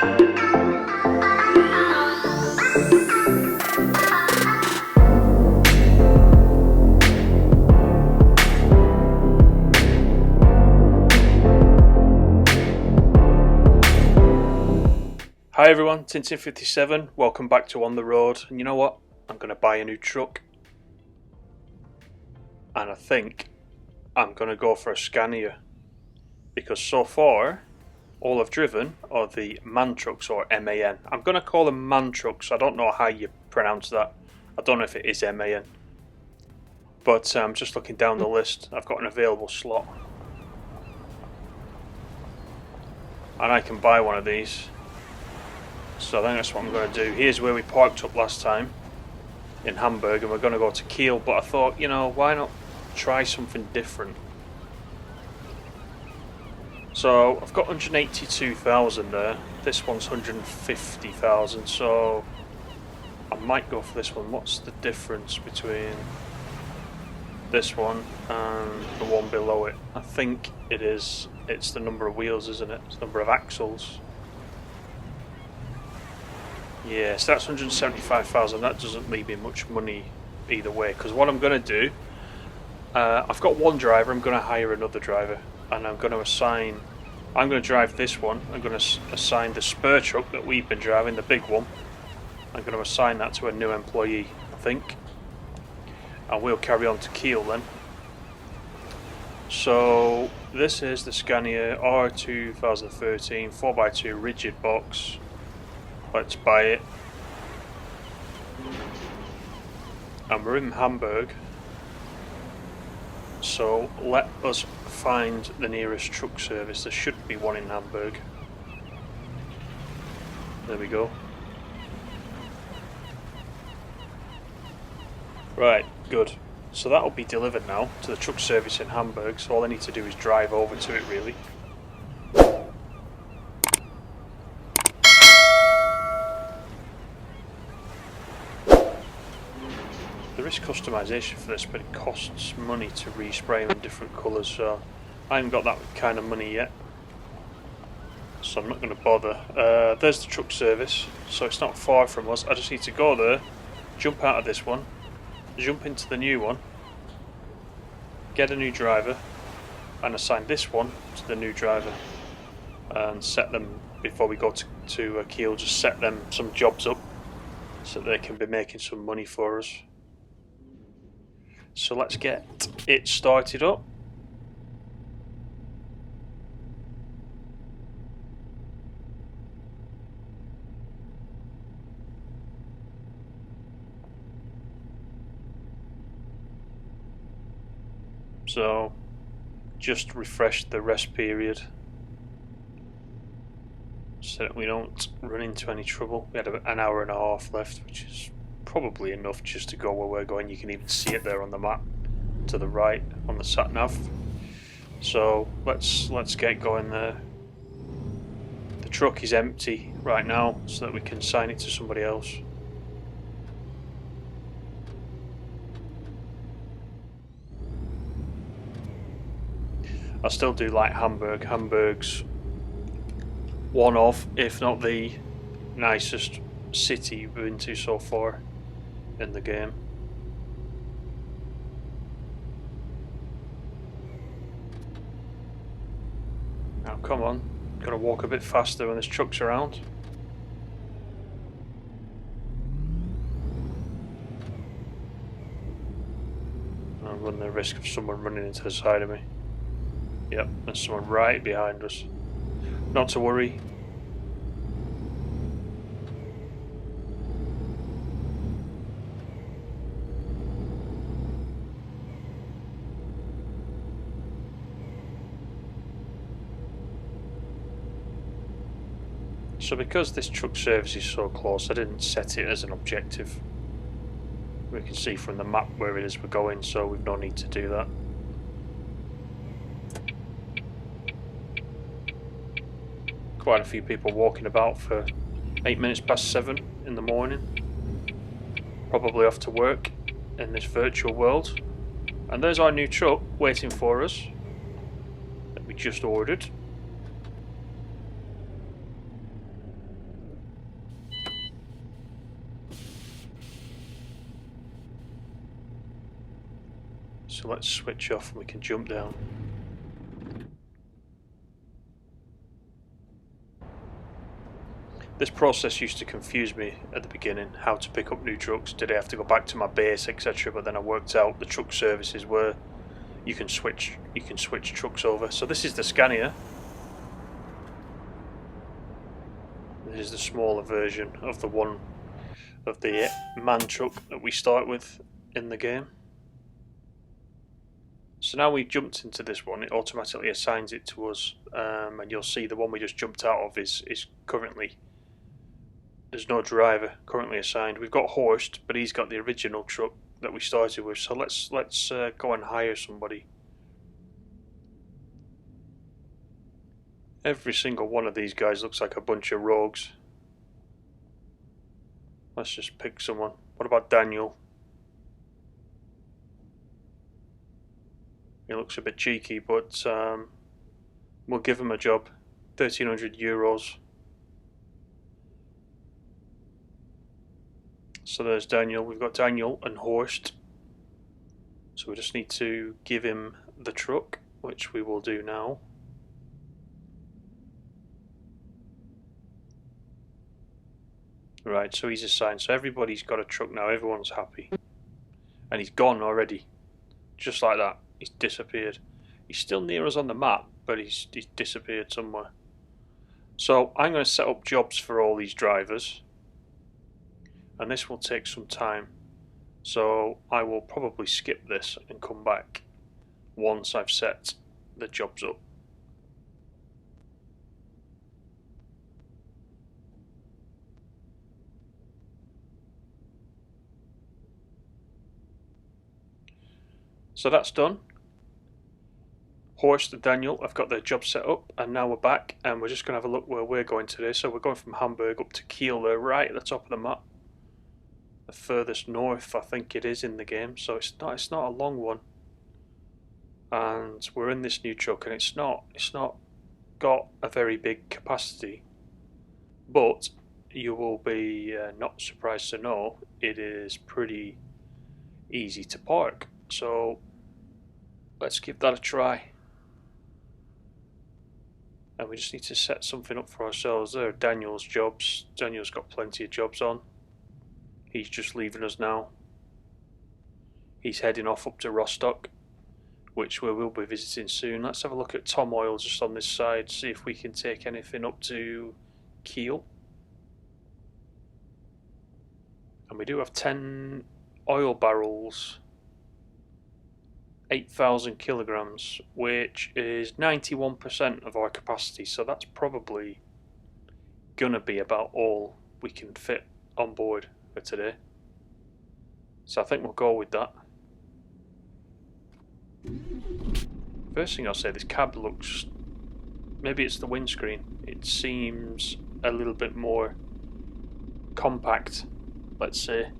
Hi everyone, Tintin57, welcome back to On The Road, and you know what? I'm going to buy a new truck, and I think I'm going to go for a Scania, because so far, all I've driven are the MAN trucks, or MAN. I'm going to call them MAN trucks, I don't know how you pronounce that, I don't know if it is MAN, but I'm just looking down the list, I've got an available slot, and I can buy one of these. So I think that's what I'm going to do. Here's where we parked up last time, in Hamburg, and we're going to go to Kiel, but I thought, you know, why not try something different? So I've got 182,000 there, this one's 150,000, so I might go for this one. What's the difference between this one and the one below it? I think it's the number of wheels, isn't it? It's the number of axles. Yeah, so that's 175,000. That doesn't leave me much money either way, because what I'm going to do, I've got one driver, I'm going to hire another driver, and I'm going to drive this one. I'm going to assign the spur truck that we've been driving, the big one, I'm going to assign that to a new employee, I think, and we'll carry on to Kiel then. So this is the Scania R 2013 4x2 rigid box. Let's buy it. And we're in Hamburg, so let us find the nearest truck service. There should be one in Hamburg. There we go. Right, good. So that'll be delivered now to the truck service in Hamburg, so all I need to do is drive over to it really. There is customization for this, but it costs money to respray them in different colours, so I haven't got that kind of money yet, so I'm not going to bother. There's the truck service, so it's not far from us. I just need to go there, jump out of this one, jump into the new one, get a new driver, and assign this one to the new driver, and set them, before we go to Kiel, just set them some jobs up so they can be making some money for us. So let's get it started up. So just refresh the rest period so that we don't run into any trouble. We had an hour and a half left, which is probably enough just to go where we're going. You can even see it there on the map to the right on the SatNav. So let's get going there. The truck is empty right now so that we can assign it to somebody else. I still do like Hamburg. Hamburg's one of, if not the nicest city we've been to so far in the game. Now come on, gotta walk a bit faster when there's trucks around. I run the risk of someone running into the side of me. Yep, there's someone right behind us. Not to worry. So because this truck service is so close, I didn't set it as an objective. We can see from the map where it is we're going, so we've no need to do that. Quite a few people walking about for 8 minutes past 7 in the morning, probably off to work in this virtual world. And there's our new truck waiting for us that we just ordered. So let's switch off and we can jump down. This process used to confuse me at the beginning, how to pick up new trucks. Did I have to go back to my base, etc.? But then I worked out the truck services where you can switch trucks over. So this is the Scania. This is the smaller version of the MAN truck that we start with in the game. So now we jumped into this one, it automatically assigns it to us, and you'll see the one we just jumped out of is currently, there's no driver currently assigned. We've got Horst, but he's got the original truck that we started with. So let's go and hire somebody. Every single one of these guys looks like a bunch of rogues. Let's just pick someone. What about Daniel? He looks a bit cheeky, but we'll give him a job. 1,300 euros. So there's Daniel. We've got Daniel and Horst. So we just need to give him the truck, which we will do now. Right, so he's assigned. So everybody's got a truck now. Everyone's happy. And he's gone already. Just like that. He's disappeared. He's still near us on the map, but he's disappeared somewhere. So I'm going to set up jobs for all these drivers. And this will take some time, so I will probably skip this and come back once I've set the jobs up. So that's done. Horst and Daniel have got their job set up, and now we're back and we're just going to have a look where we're going today. So we're going from Hamburg up to Kiel. They're right at the top of the map. The furthest north I think it is in the game, so it's not a long one, and we're in this new truck, and it's not got a very big capacity, but you will be not surprised to know it is pretty easy to park. So let's give that a try, and we just need to set something up for ourselves. There are Daniel's jobs. Daniel's got plenty of jobs on. He's just leaving us now. He's heading off up to Rostock, which we will be visiting soon. Let's have a look at Tom Oil just on this side, see if we can take anything up to Kiel. And we do have 10 oil barrels, 8,000 kilograms, which is 91% of our capacity, so that's probably gonna be about all we can fit on board for today. So I think we'll go with that. First thing I'll say, this cab looks, maybe it's the windscreen, it seems a little bit more compact, let's say.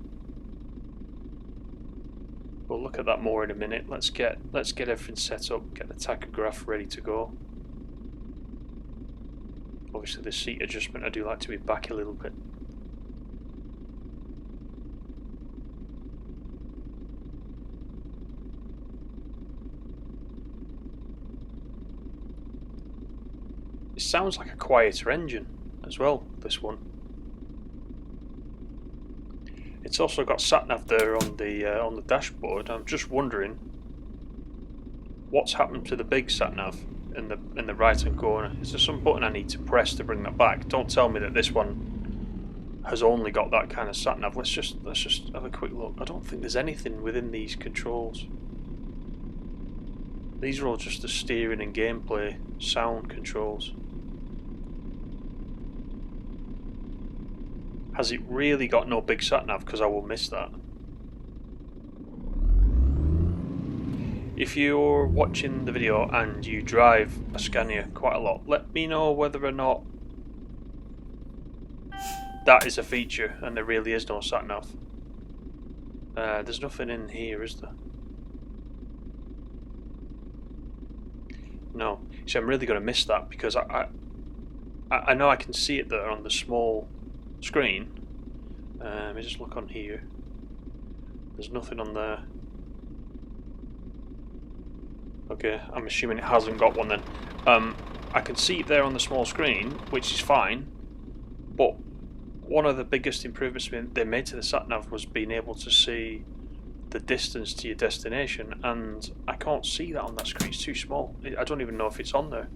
We'll look at that more in a minute. Let's get everything set up, get the tachograph ready to go. Obviously the seat adjustment, I do like to be back a little bit. It sounds like a quieter engine as well, this one. It's also got SatNav there on the dashboard. I'm just wondering what's happened to the big SatNav in the right hand corner. Is there some button I need to press to bring that back? Don't tell me that this one has only got that kind of SatNav. Let's just have a quick look. I don't think there's anything within these controls. These are all just the steering and gameplay sound controls. Has it really got no big SatNav? Because I will miss that. If you're watching the video and you drive a Scania quite a lot, let me know whether or not that is a feature and there really is no SatNav. There's nothing in here, is there? No. See, I'm really going to miss that because I know I can see it there on the small screen. Let me just look on here. There's nothing on there. Okay, I'm assuming it hasn't got one then. I can see it there on the small screen, which is fine, but one of the biggest improvements they made to the SatNav was being able to see the distance to your destination, and I can't see that on that screen. It's too small. I don't even know if it's on there.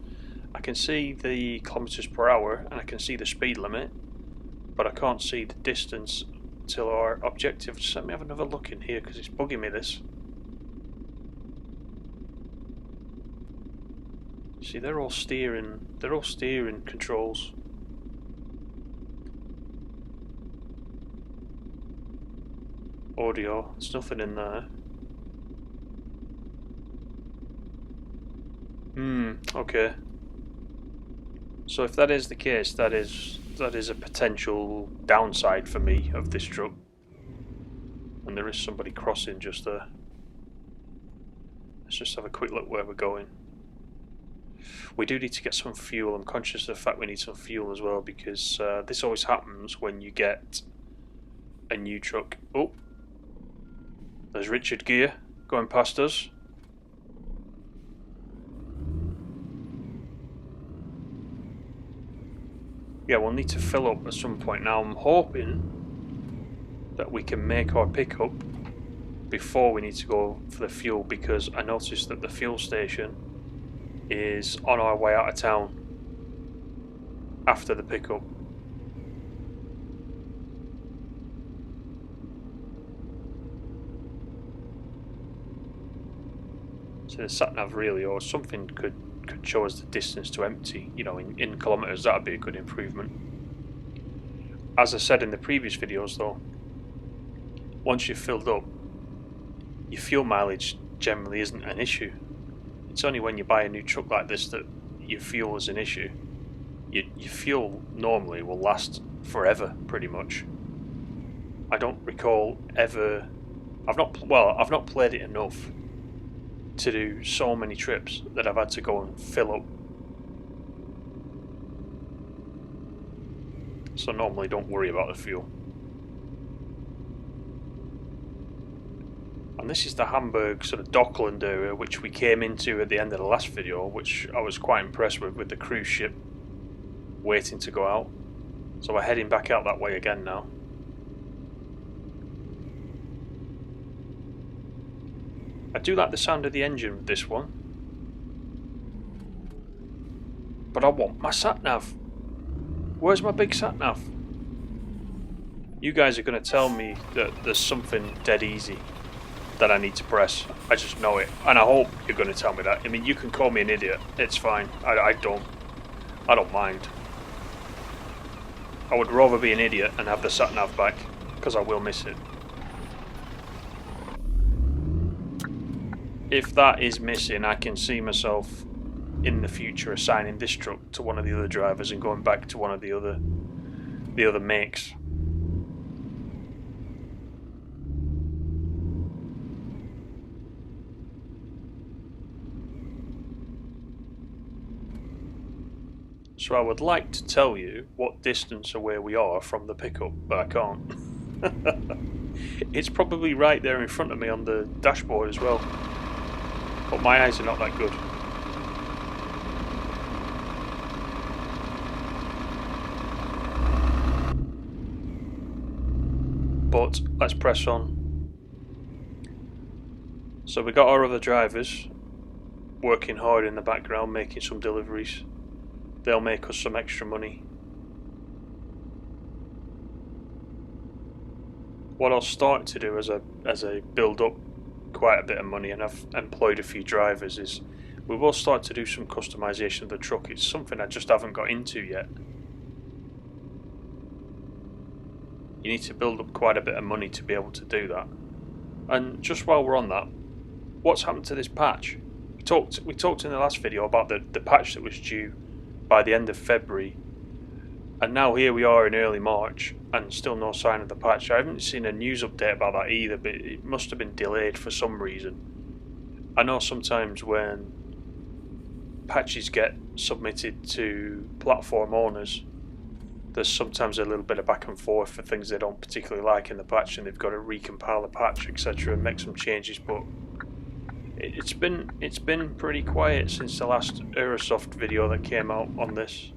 I can see the kilometers per hour and I can see the speed limit, but I can't see the distance till our objective. Just let me have another look in here because it's bugging me, this. See, they're all steering controls. Audio, there's nothing in there. Okay. So if that is the case, that is a potential downside for me of this truck. And there is somebody crossing just there. Let's just have a quick look where we're going. We do need to get some fuel. I'm conscious of the fact we need some fuel as well, because this always happens when you get a new truck. Oh, there's Richard Gere going past us. Yeah, we'll need to fill up at some point. Now I'm hoping that we can make our pickup before we need to go for the fuel, because I noticed that the fuel station is on our way out of town after the pickup. So the SatNav really, or something could show us the distance to empty, you know, in kilometers. That would be a good improvement. As I said in the previous videos though, once you've filled up, your fuel mileage generally isn't an issue. It's only when you buy a new truck like this that your fuel is an issue. Your fuel normally will last forever, pretty much. I don't recall ever... I've not played it enough to do so many trips that I've had to go and fill up. So normally don't worry about the fuel. And this is the Hamburg sort of Dockland area, which we came into at the end of the last video, which I was quite impressed with the cruise ship waiting to go out. So we're heading back out that way again now. I do like the sound of the engine with this one, but I want my SatNav. Where's my big SatNav? You guys are going to tell me that there's something dead easy that I need to press. I just know it, and I hope you're going to tell me that. I mean, you can call me an idiot. It's fine. I don't mind. I would rather be an idiot and have the SatNav back, because I will miss it. If that is missing, I can see myself in the future assigning this truck to one of the other drivers and going back to one of the other makes. So I would like to tell you what distance away we are from the pickup, but I can't. It's probably right there in front of me on the dashboard as well, but my eyes are not that good. But let's press on. So we got our other drivers working hard in the background, making some deliveries. They'll make us some extra money. What I'll start to do as I build up quite a bit of money, and I've employed a few drivers, is we will start to do some customization of the truck. It's something I just haven't got into yet. You need to build up quite a bit of money to be able to do that. And just while we're on that, what's happened to this patch? We talked in the last video about the patch that was due by the end of February, and now here we are in early March and still no sign of the patch. I haven't seen a news update about that either, but it must have been delayed for some reason. I know sometimes when patches get submitted to platform owners, there's sometimes a little bit of back and forth for things they don't particularly like in the patch, and they've got to recompile the patch, etc., and make some changes. But It's been pretty quiet since the last Aerosoft video that came out on this.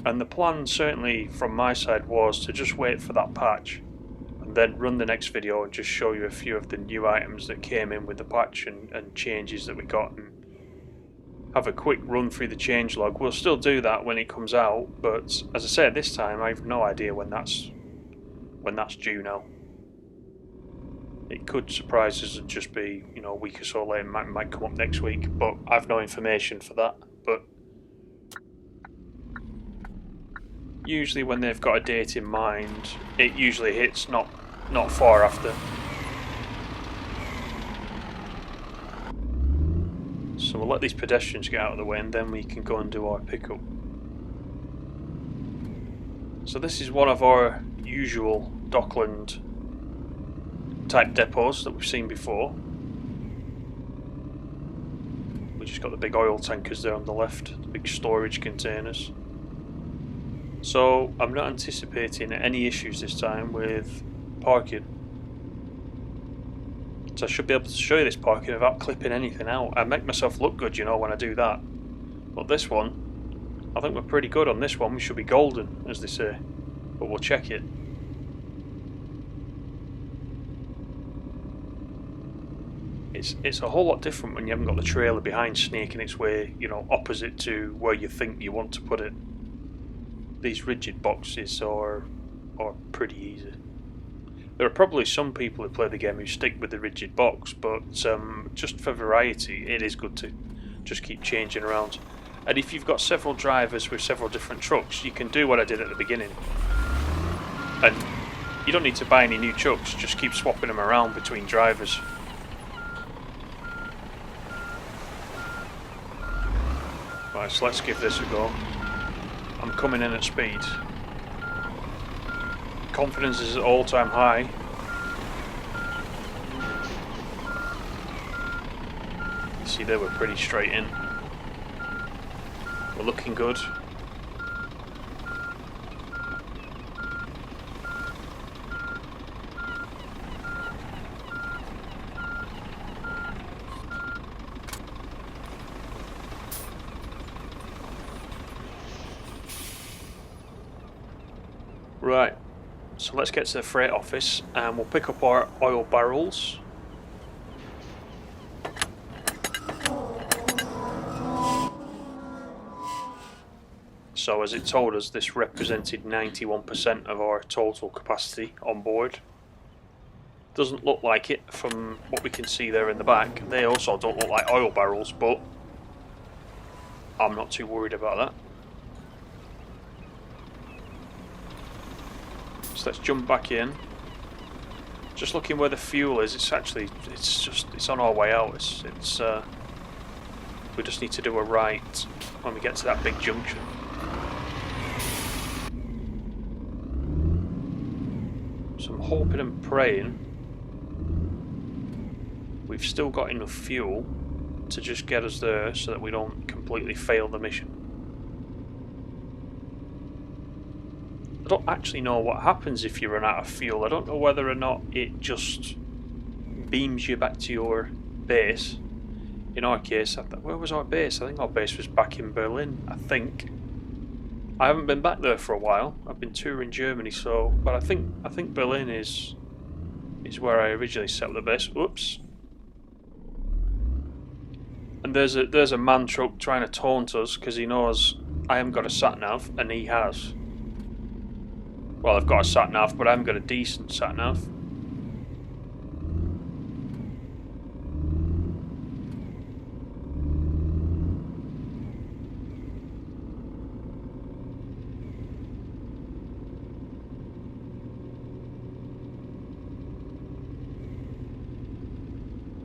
And the plan, certainly from my side, was to just wait for that patch and then run the next video and just show you a few of the new items that came in with the patch and changes that we got, and have a quick run through the changelog. We'll still do that when it comes out, but as I said, this time I have no idea when that's due now. It could surprise us and just be, you know, a week or so later. Might come up next week, but I've no information for that. But usually when they've got a date in mind, it usually hits not far after. So we'll let these pedestrians get out of the way and then we can go and do our pickup. So this is one of our usual Dockland type depots that we've seen before. We just got the big oil tankers there on the left, the big storage containers. So I'm not anticipating any issues this time with parking. So I should be able to show you this parking without clipping anything out. I make myself look good, you know, when I do that. But this one, I think we're pretty good on this one. We should be golden, as they say. But we'll check it. It's a whole lot different when you haven't got the trailer behind snaking its way, you know, opposite to where you think you want to put it. These rigid boxes are pretty easy. There are probably some people who play the game who stick with the rigid box, but just for variety, it is good to just keep changing around. And if you've got several drivers with several different trucks, you can do what I did at the beginning. And you don't need to buy any new trucks, just keep swapping them around between drivers. Right, so let's give this a go. I'm coming in at speed. Confidence is at all-time high. See, they were pretty straight in. We're looking good. Right. So let's get to the freight office and we'll pick up our oil barrels. So as it told us, this represented 91% of our total capacity on board. Doesn't look like it from what we can see there in the back. They also don't look like oil barrels, but I'm not too worried about that. So let's jump back in. Just looking where the fuel is, it's on our way out. We just need to do a right when we get to that big junction. So I'm hoping and praying we've still got enough fuel to just get us there so that we don't completely fail the mission. I don't actually know what happens if you run out of fuel. I don't know whether or not it just beams you back to your base. In our case, where was our base? I think our base was back in Berlin, I think. I haven't been back there for a while. I've been touring Germany, but I think Berlin is where I originally set up the base. Oops. And there's a man truck trying to taunt us because he knows I haven't got a SatNav and he has. Well, I've got a SatNav, but I haven't got a decent SatNav.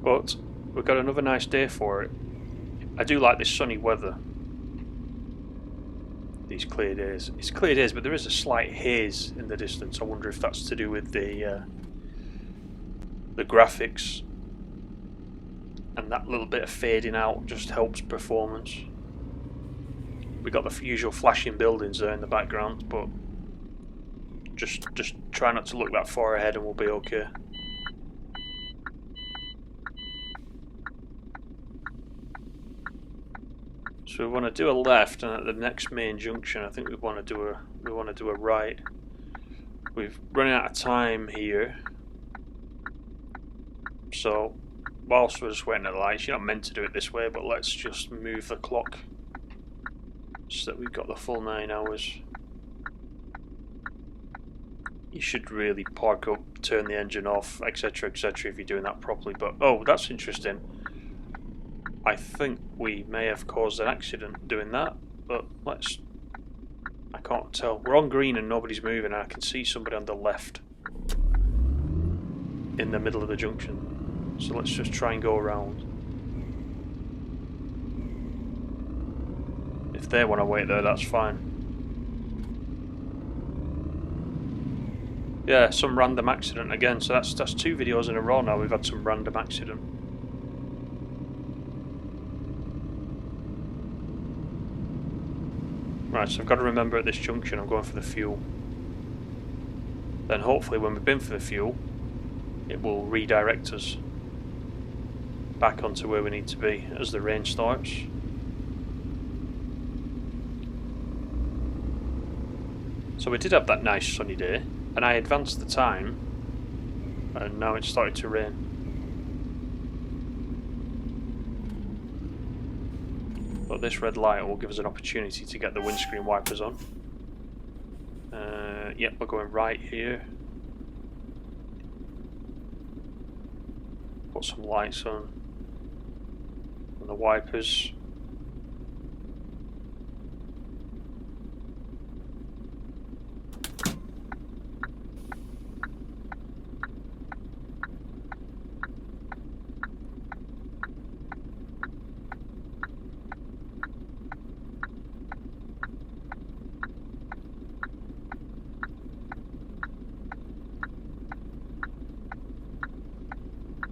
But we've got another nice day for it. I do like this sunny weather. These clear days. It's clear days, but there is a slight haze in the distance. I wonder if that's to do with the graphics, and that little bit of fading out just helps performance. We got the usual flashing buildings there in the background, but just try not to look that far ahead, and we'll be okay. So we want to do a left, and at the next main junction, I think we want to do a right. We've running out of time here, so whilst we're just waiting at the lights, you're not meant to do it this way, but let's just move the clock so that we've got the full 9 hours. You should really park up, turn the engine off, etc, etc if you're doing that properly. But oh, that's interesting. I think we may have caused an accident doing that, but I can't tell. We're on green and nobody's moving, and I can see somebody on the left in the middle of the junction. So let's just try and go around. If they want to wait there, that's fine. Yeah, some random accident again. So that's 2 videos in a row now we've had some random accident. Right, so I've got to remember at this junction I'm going for the fuel. Then hopefully when we've been for the fuel, it will redirect us back onto where we need to be as the rain starts. So we did have that nice sunny day, and I advanced the time, and now it's started to rain. But this red light will give us an opportunity to get the windscreen wipers on. Yep, we're going right here. Put some lights on the wipers.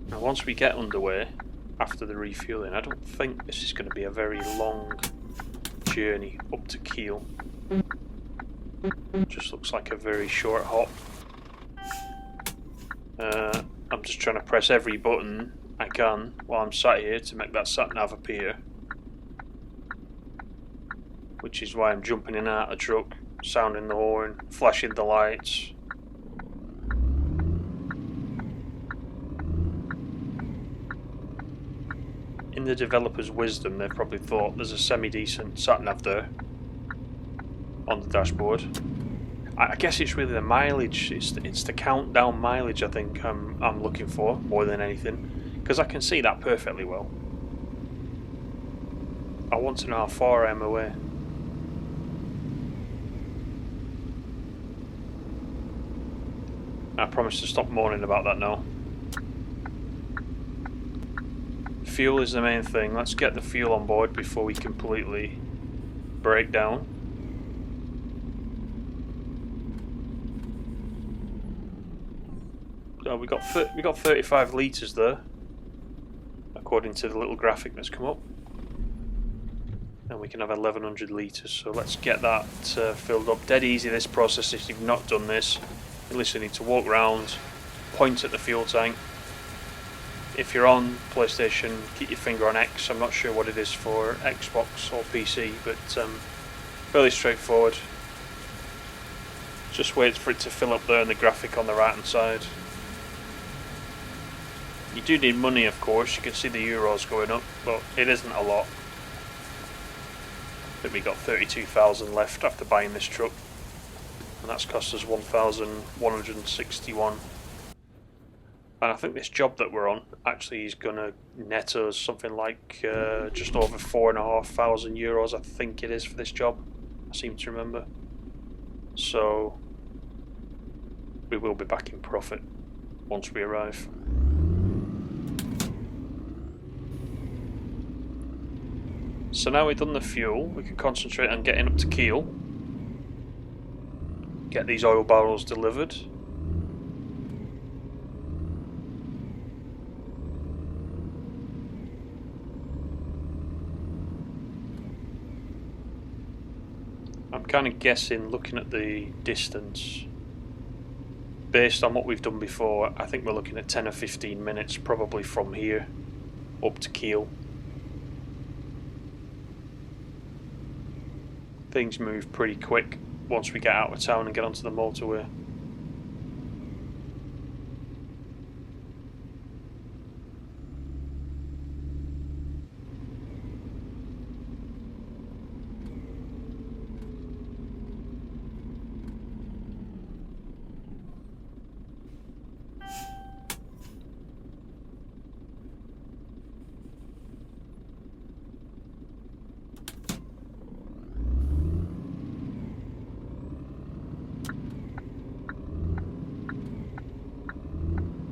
Now once we get underway, after the refueling, I don't think this is going to be a very long journey up to Kiel. Just looks like a very short hop. I'm just trying to press every button I can while I'm sat here to make that SatNav appear. Which is why I'm jumping in and out of the truck, sounding the horn, flashing the lights. In the developer's wisdom, they've probably thought there's a semi-decent SatNav there on the dashboard. I guess it's really the mileage, it's the countdown mileage I think I'm looking for more than anything, because I can see that perfectly well. I want to know how far I am away. I promise to stop moaning about that now. Fuel is the main thing. Let's get the fuel on board before we completely break down. So we got 35 litres there, according to the little graphic that's come up, and we can have 1100 litres. So let's get that filled up. Dead easy this process. If you've not done this, you literally need to walk around, point at the fuel tank. If you're on PlayStation, keep your finger on X. I'm not sure what it is for Xbox or PC, but fairly straightforward. Just wait for it to fill up there in the graphic on the right hand side. You do need money, of course. You can see the euros going up, but it isn't a lot. But we got 32,000 left after buying this truck, and that's cost us 1,161. And I think this job that we're on actually is going to net us something like just over 4,500 euros, I think it is, for this job. I seem to remember. So we will be back in profit once we arrive. So now we've done the fuel, we can concentrate on getting up to Kiel. Get these oil barrels delivered. I'm kind of guessing, looking at the distance, based on what we've done before, I think we're looking at 10 or 15 minutes probably from here up to Kiel. things move pretty quick once we get out of town and get onto the motorway.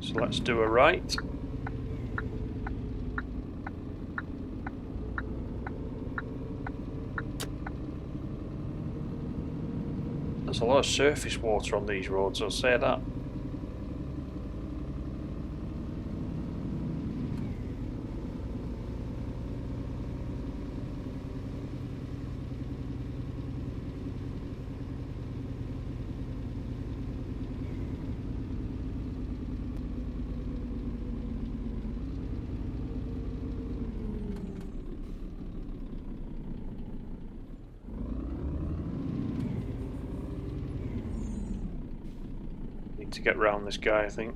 So let's do a right. There's a lot of surface water on these roads, I'll say that. To get round this guy, I think.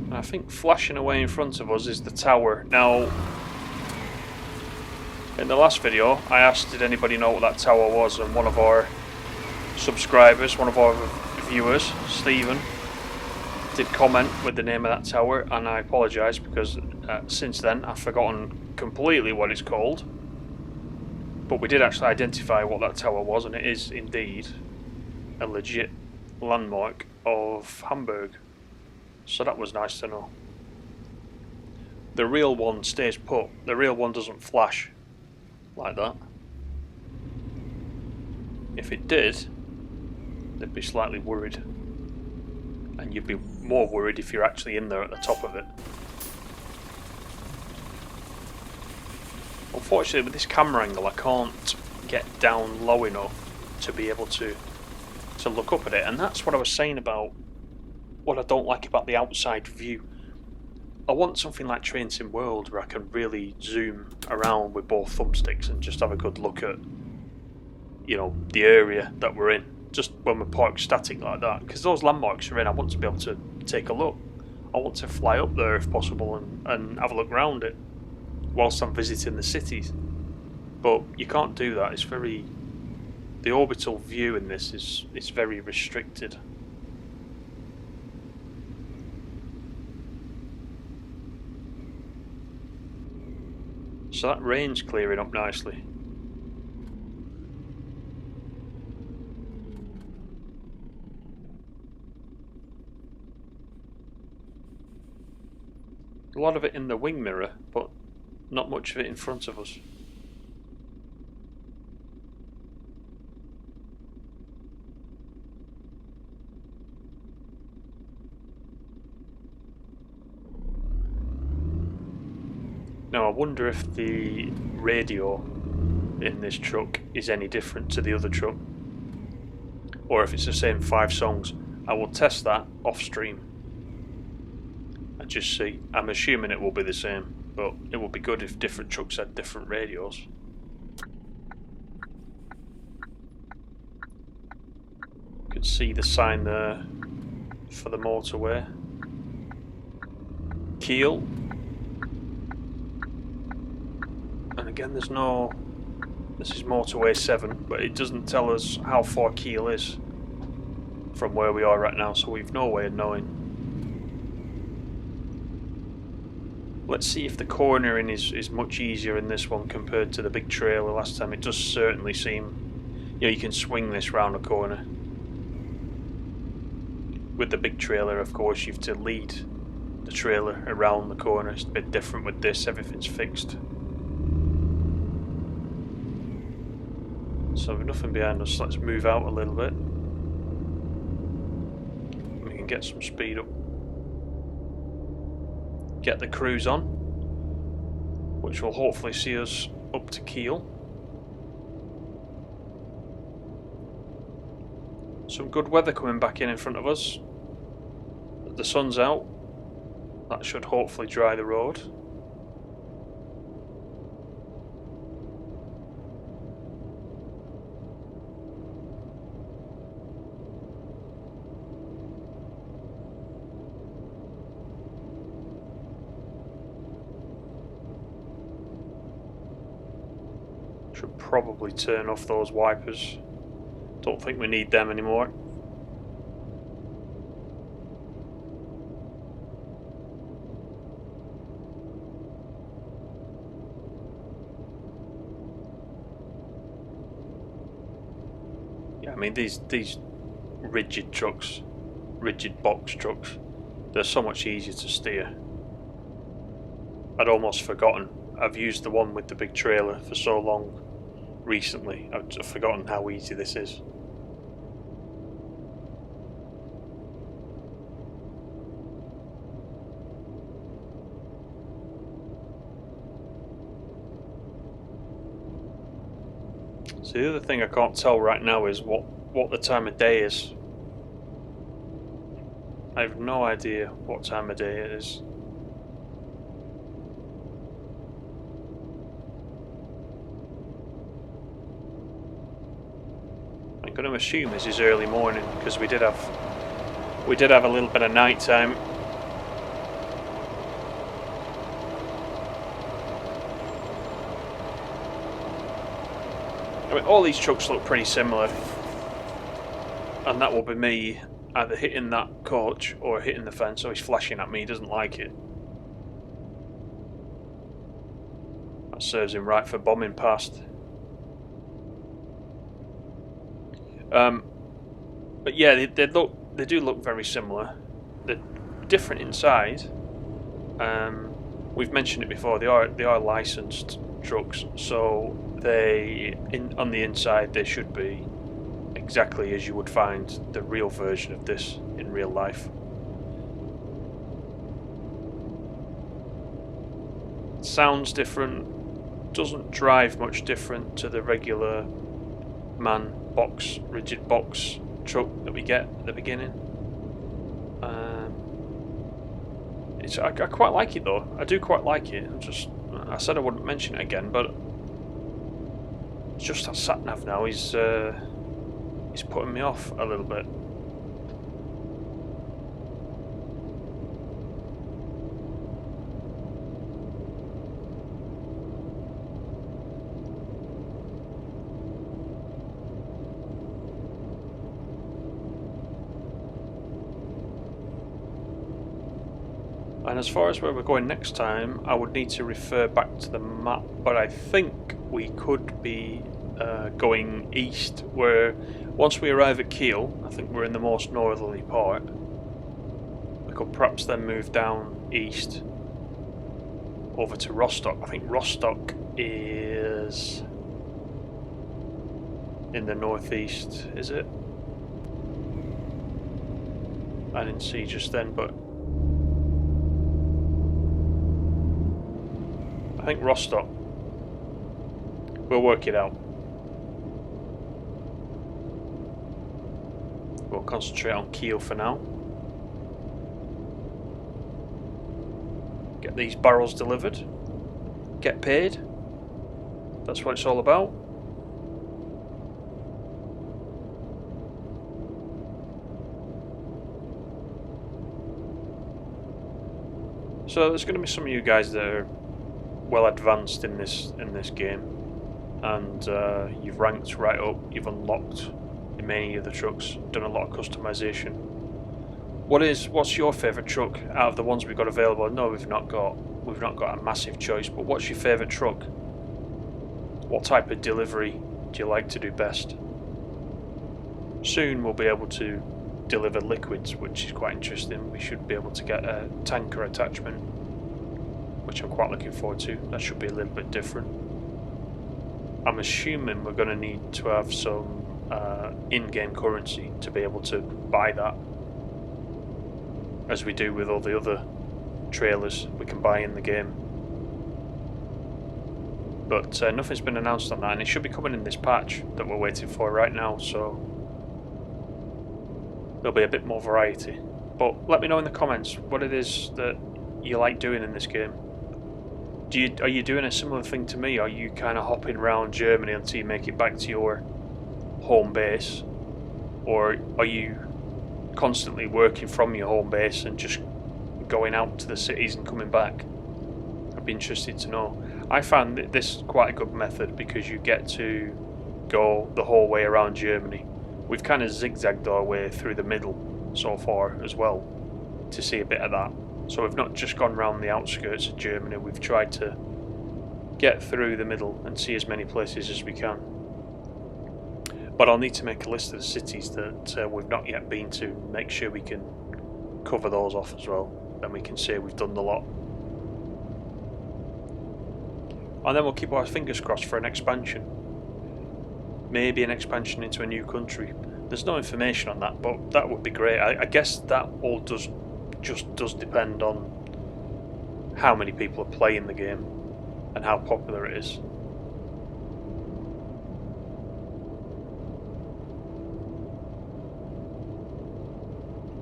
And I think flashing away in front of us is the tower. Now, in the last video, I asked did anybody know what that tower was, and one of our subscribers, one of our viewers, Stephen, did comment with the name of that tower, and I apologise because since then I've forgotten completely what it's called. But we did actually identify what that tower was, and it is indeed a legit landmark of Hamburg. So that was nice to know. The real one stays put. The real one doesn't flash like that. If it did, they'd be slightly worried. And you'd be more worried if you're actually in there at the top of it. Unfortunately, with this camera angle, I can't get down low enough to be able to look up at it, and that's what I was saying about what I don't like about the outside view. I want something like Train Sim World where I can really zoom around with both thumbsticks and just have a good look at, you know, the area that we're in, just when we're parked static like that, because those landmarks are in, I want to be able to take a look. I want to fly up there if possible and have a look around it whilst I'm visiting the cities, but you can't do that. It's very, the orbital view in this is very restricted. So that rain's clearing up nicely. A lot of it in the wing mirror, but not much of it in front of us. Now I wonder if the radio in this truck is any different to the other truck, or if it's the same 5 songs. I will test that off stream and just see. I'm assuming it will be the same, but it would be good if different trucks had different radios. You can see the sign there for the motorway. Kiel. And again, there's no... This is motorway 7, but it doesn't tell us how far Kiel is from where we are right now, so we've no way of knowing. Let's see if the cornering is much easier in this one compared to the big trailer last time. It does certainly seem, you know, you can swing this round a corner. With the big trailer, of course, you have to lead the trailer around the corner. It's a bit different with this, everything's fixed. So with nothing behind us, let's move out a little bit. We can get some speed up. Get the cruise on, which will hopefully see us up to Kiel. Some good weather coming back in front of us. The sun's out. That should hopefully dry the road. Should probably turn off those wipers. Don't think we need them anymore. Yeah, I mean these rigid trucks, rigid box trucks, they're so much easier to steer. I'd almost forgotten. I've used the one with the big trailer for so long recently. I've forgotten how easy this is. So the other thing I can't tell right now is what the time of day is. I have no idea what time of day it is. I'm going to assume this is early morning because we did have a little bit of night time. I mean, all these trucks look pretty similar, and that will be me either hitting that coach or hitting the fence. So he's flashing at me, he doesn't like it. That serves him right for bombing past. But yeah, they do look very similar. They're different inside. We've mentioned it before. They are licensed trucks, so on the inside they should be exactly as you would find the real version of this in real life. Sounds different, doesn't drive much different to the regular rigid box truck that we get at the beginning. I quite like it though. I do quite like it. I said I wouldn't mention it again, but it's just that SatNav now he's putting me off a little bit. And as far as where we're going next time, I would need to refer back to the map, but I think we could be going east, where once we arrive at Kiel, I think we're in the most northerly part, we could perhaps then move down east over to Rostock. I think Rostock is in the northeast, is it? I didn't see just then, but I think Rostock. We'll work it out. We'll concentrate on Kiel for now. Get these barrels delivered. Get paid. That's what it's all about. So there's going to be some of you guys that are well advanced in this game, and you've ranked right up, you've unlocked many of the trucks, done a lot of customization. What's your favourite truck out of the ones we've got available? No, we've not got a massive choice, but what's your favourite truck? What type of delivery do you like to do best? Soon we'll be able to deliver liquids, which is quite interesting. We should be able to get a tanker attachment, which I'm quite looking forward to. That should be a little bit different. I'm assuming we're going to need to have some in-game currency to be able to buy that, as we do with all the other trailers we can buy in the game. But nothing's been announced on that, and it should be coming in this patch that we're waiting for right now, so there'll be a bit more variety. But let me know in the comments what it is that you like doing in this game. Are you doing a similar thing to me? Are you kind of hopping around Germany until you make it back to your home base? Or are you constantly working from your home base and just going out to the cities and coming back? I'd be interested to know. I found this quite a good method because you get to go the whole way around Germany. We've kind of zigzagged our way through the middle so far as well to see a bit of that. So we've not just gone around the outskirts of Germany, we've tried to get through the middle and see as many places as we can. But I'll need to make a list of the cities that we've not yet been to, make sure we can cover those off as well. Then we can say we've done the lot. And then we'll keep our fingers crossed for an expansion. Maybe an expansion into a new country. There's no information on that, but that would be great. I guess that all does depend on how many people are playing the game and how popular it is.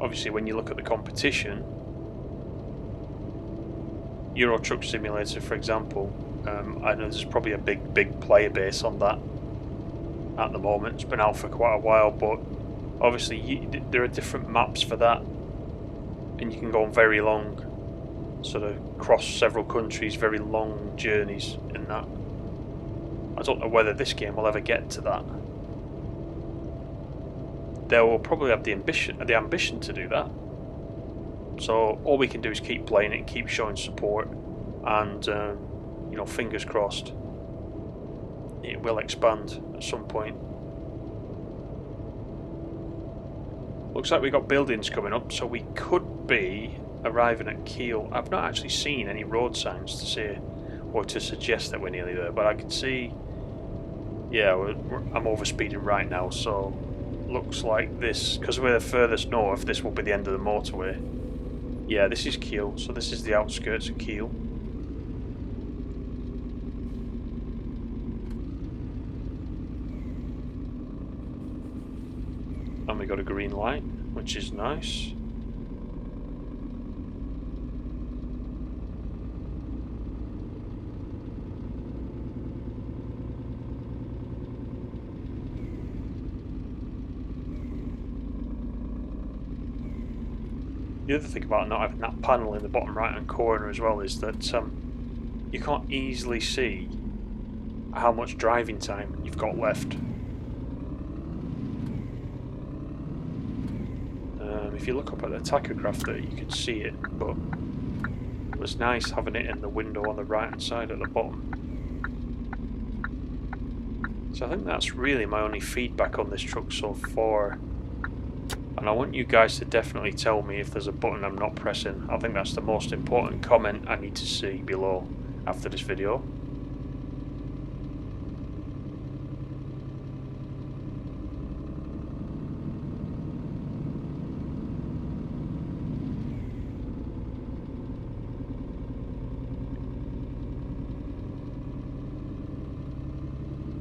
Obviously, when you look at the competition, Euro Truck Simulator, for example, I know there's probably a big player base on that at the moment. It's been out for quite a while, but obviously there are different maps for that, and you can go on very long, sort of cross several countries, very long journeys in that. I don't know whether this game will ever get to that. They will probably have the ambition to do that. So all we can do is keep playing it and keep showing support, and you know, fingers crossed it will expand at some point. Looks like we've got buildings coming up, so we could be arriving at Kiel. I've not actually seen any road signs to say or to suggest that we're nearly there, but I can see, yeah, I'm overspeeding right now, so looks like this, because we're the furthest north, this will be the end of the motorway. Yeah, this is Kiel, so this is the outskirts of Kiel. And we got a green light, which is nice. The other thing about not having that panel in the bottom right hand corner as well is that you can't easily see how much driving time you've got left. If you look up at the tachograph there, you can see it, but it was nice having it in the window on the right hand side at the bottom. So I think that's really my only feedback on this truck so far. And I want you guys to definitely tell me if there's a button I'm not pressing. I think that's the most important comment I need to see below after this video.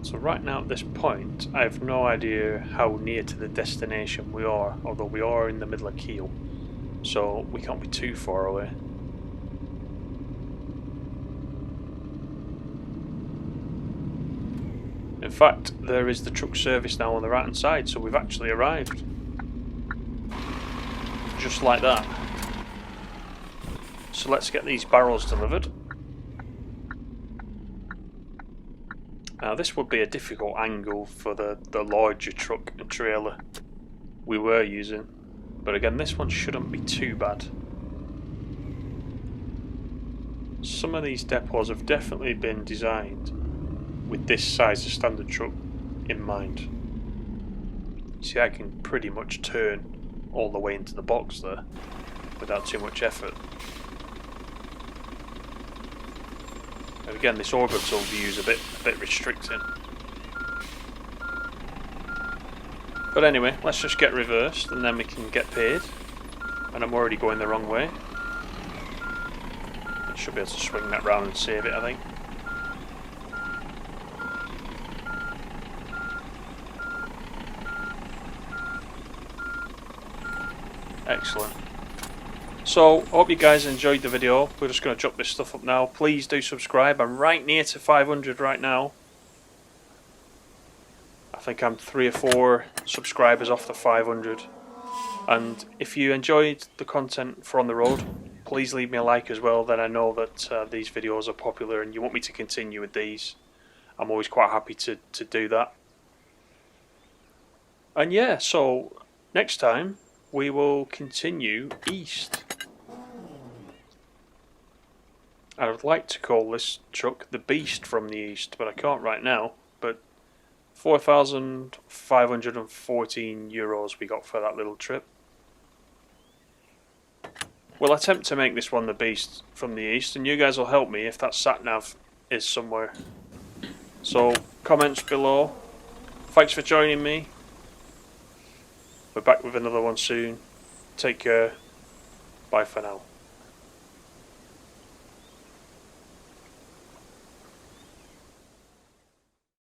So right now at this point, I have no idea how near to the destination we are, although we are in the middle of Kiel, so we can't be too far away. In fact, there is the truck service now on the right hand side, so we've actually arrived. Just like that. So let's get these barrels delivered. Now this would be a difficult angle for the larger truck and trailer we were using, but again this one shouldn't be too bad. Some of these depots have definitely been designed with this size of standard truck in mind. See, I can pretty much turn all the way into the box there without too much effort. And again, this orbital view is a bit restricting. But anyway, let's just get reversed and then we can get paid. And I'm already going the wrong way. I should be able to swing that round and save it, I think. Excellent. So, I hope you guys enjoyed the video. We're just going to drop this stuff up now. Please do subscribe. I'm right near to 500 right now. I think I'm 3 or 4 subscribers off the 500. And if you enjoyed the content for On The Road, please leave me a like as well, then I know that these videos are popular and you want me to continue with these. I'm always quite happy to do that. And yeah, so next time we will continue east. I would like to call this truck the Beast from the East, but I can't right now. But 4,514 euros we got for that little trip. We'll attempt to make this one the Beast from the East, and you guys will help me if that SatNav is somewhere. So, comments below. Thanks for joining me. We're back with another one soon. Take care. Bye for now.